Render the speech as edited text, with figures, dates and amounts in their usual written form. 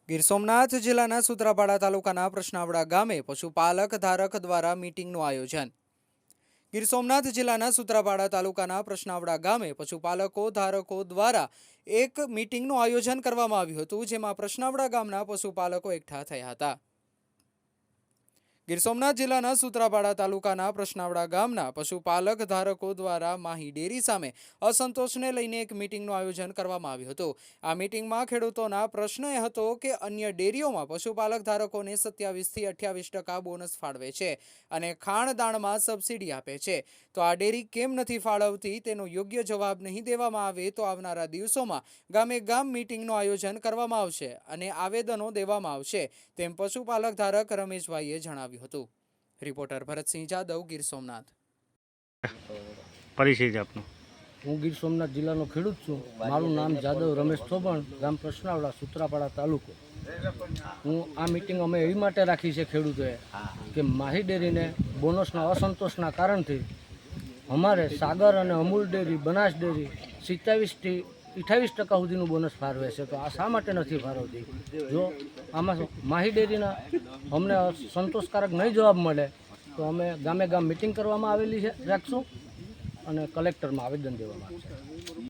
ગીર સોમનાથ જિલ્લાના સૂત્રાપાડા તાલુકાના પ્રશ્નાવડા ગામે પશુપાલક ધારક દ્વારા મીટિંગનું આયોજન। ગીર સોમનાથ જિલ્લાના સૂત્રાપાડા તાલુકાના પ્રશ્નાવડા ગામે પશુપાલકો ધારકો દ્વારા એક મીટિંગનું આયોજન કરવામાં આવ્યું હતું, જેમાં પ્રશ્નાવડા ગામના પશુપાલકો એકઠા થયા હતા। ગીર સોમનાથ જિલ્લાના સૂત્રાપાડા તાલુકાના પ્રશ્નાવડા ગામના પશુપાલક ધારકો દ્વારા માહી ડેરી સામે અસંતોષને લઈને એક મીટિંગનું આયોજન કરવામાં આવ્યું હતું। આ મીટિંગમાં ખેડૂતોના પ્રશ્ન એ હતો કે અન્ય ડેરીઓમાં પશુપાલક ધારકોને 27 થી 28% બોનસ ફાળવે છે અને ખાણદાણમાં સબસિડી આપે છે, તો આ ડેરી કેમ નથી ફાળવતી તેનો યોગ્ય જવાબ નહીં દેવામાં આવે તો આવનારા દિવસોમાં ગામે ગામ મીટિંગનું આયોજન કરવામાં આવશે અને આવેદનો દેવામાં આવશે, તેમ પશુપાલક ધારક રમેશભાઈએ જણાવ્યું હતું। રિપોર્ટર ભરતસિંહ જાદવ, ગીર સોમનાથ। પરિચય આપનો। હું ગીર સોમનાથ જિલ્લાનો ખેડૂત છું। મારું નામ જાદવ રમેશ થોબણ, ગામ પ્રશ્નાવડા, સૂત્રાપાડા તાલુકો। હું આ મીટિંગ અમે એવી માટે રાખી છે ખેડૂતોએ કે માહી ડેરીને બોનસના અસંતોષના કારણથી અમારે સાગર અને અમૂલ ડેરી, બનાસ ડેરી 27 થી 28% સુધીનું બોનસ ફાળવે છે, તો આ શા માટે નથી ફાળવતી? જો આમાં માહી ડેરીના અમને સંતોષકારક નહીં જવાબ મળે તો અમે ગામે ગામ મિટિંગ કરવામાં આવેલી છે રાખશું અને કલેક્ટરમાં આવેદન દેવામાં આવશે।